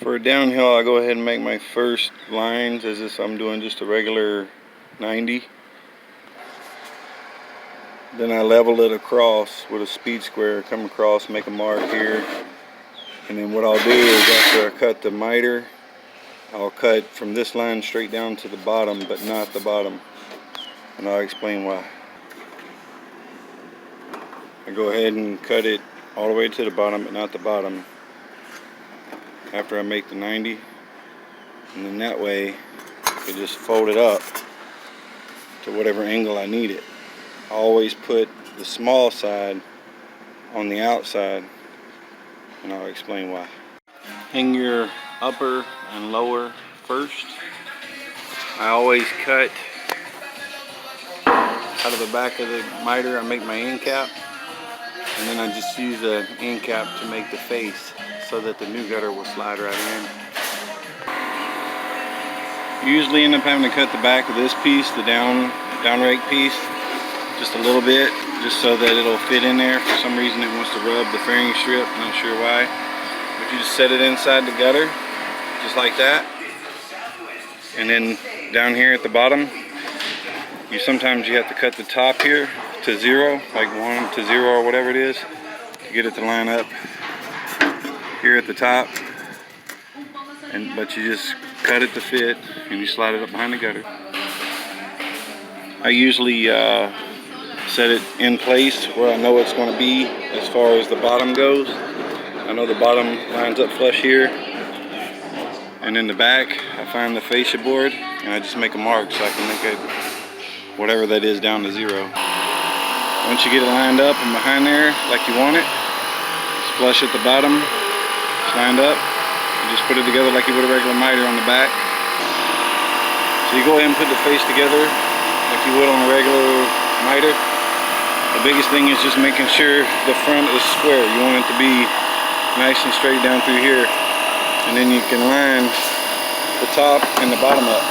For downhill, I go ahead and make my first lines as if I'm doing just a regular 90. Then I level it across with a speed square, come across, make a mark here. And then what I'll do is after I cut the miter, I'll cut from this line straight down to the bottom, but not the bottom. And I'll explain why. I go ahead and cut it all the way to the bottom, but not the bottom, after I make the 90. And then that way I can just fold it up to whatever angle I need it. I always put the small side on the outside, and I'll explain why. Hang your upper and lower first. I always cut out of the back of the miter. I make my end cap, and then I just use the end cap to make the face so that the new gutter will slide right in. You usually end up having to cut the back of this piece, the down rake piece, just a little bit, just so that it'll fit in there. For some reason it wants to rub the fairing strip, not sure why. But you just set it inside the gutter, just like that. And then down here at the bottom, sometimes you have to cut the top here to 0, like 1 to 0 or whatever it is, to get it to line up here at the top. But you just cut it to fit, and you slide it up behind the gutter. I usually set it in place where I know it's going to be as far as the bottom goes. I know the bottom lines up flush here, and in the back I find the fascia board and I just make a mark so I can make it whatever that is down to 0. Once you get it lined up and behind there like you want it, it's flush at the bottom, it's lined up. You just put it together like you would a regular miter on the back. So you go ahead and put the face together like you would on a regular miter. The biggest thing is just making sure the front is square. You want it to be nice and straight down through here, and then you can line the top and the bottom up.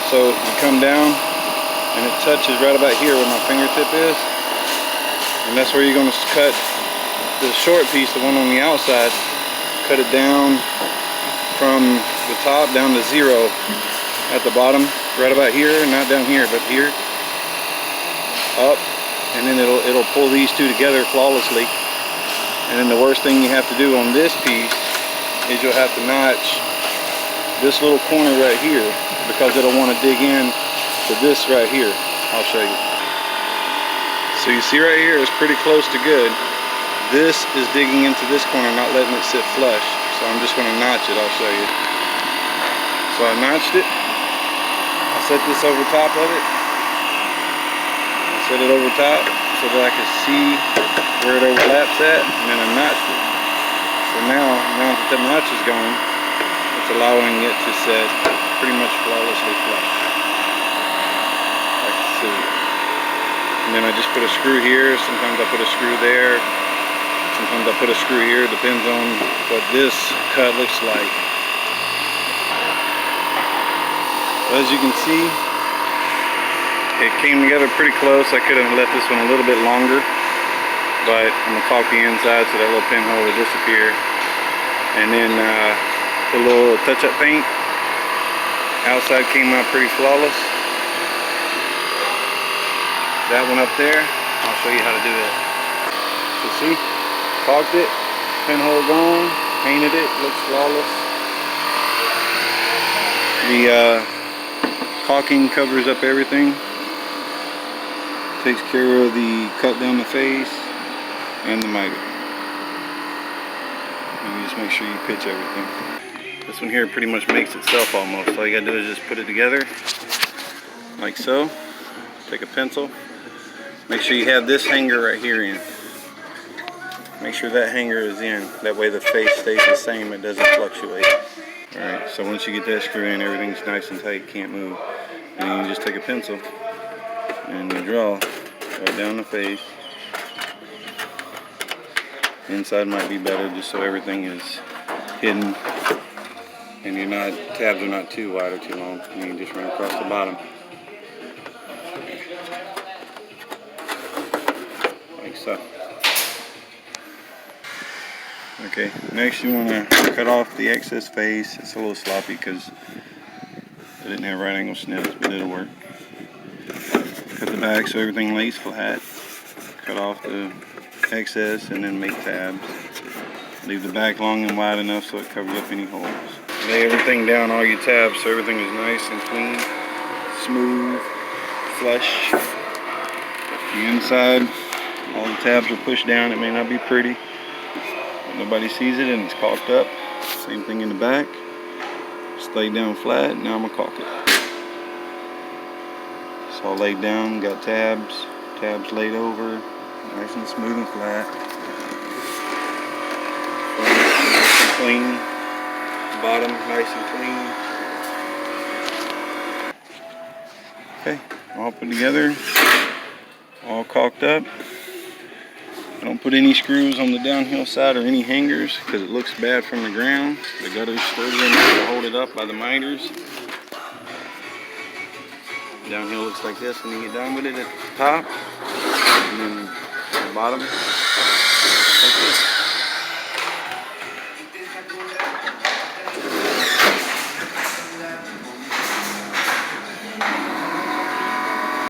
So you come down and it touches right about here where my fingertip is, and that's where you're going to cut the short piece, the one on the outside. Cut it down from the top down to 0 at the bottom, right about here, not down here, but here, up, and then it'll pull these two together flawlessly. And then the worst thing you have to do on this piece is you'll have to notch this little corner right here, because it'll want to dig in to this right here. I'll show you. So you see right here, it's pretty close to good. This is digging into this corner, not letting it sit flush. So I'm just going to notch it. I'll show you. So I notched it. I set this over top of it. I set it over top so that I can see where it overlaps at, and then I notched it. So now that the notch is gone, it's allowing it to set pretty much flawlessly flush. I can see it. And then I just put a screw here. Sometimes I put a screw there. Sometimes I put a screw here, depends on what this cut looks like. As you can see, it came together pretty close. I could have left this one a little bit longer, but I'm going to caulk the inside so that little pinhole will disappear. And then the little touch-up paint. Outside came out pretty flawless. That one up there, I'll show you how to do it. So see? Caulked it, pinhole gone, painted it, looks flawless. The caulking covers up everything, takes care of the cut down the face and the miter. And you just make sure you pitch everything. This one here pretty much makes itself almost. All you gotta do is just put it together like so. Take a pencil, make sure you have this hanger right here in. Make sure that hanger is in. That way the face stays the same, it doesn't fluctuate. Alright, so once you get that screw in, everything's nice and tight, can't move. And you just take a pencil and you draw right down the face. Inside might be better just so everything is hidden and tabs are not too wide or too long. And you just run across the bottom. Like so. Okay, next you want to cut off the excess face. It's a little sloppy because I didn't have right angle snips, but it'll work. Cut the back so everything lays flat. Cut off the excess and then make tabs. Leave the back long and wide enough so it covers up any holes. Lay everything down, all your tabs, so everything is nice and clean, smooth, flush. The inside, all the tabs are pushed down. It may not be pretty, but nobody sees it and it's caulked up. Same thing in the back. Just laid down flat. Now I'm gonna caulk it. It's all laid down, got tabs laid over, nice and smooth and flat. Nice and clean. Bottom nice and clean. Okay, all put together, all caulked up. I don't put any screws on the downhill side or any hangers because it looks bad from the ground. The gutter's sturdy enough to hold it up by the miters. Downhill looks like this when you get done with it at the top, and then the bottom like this.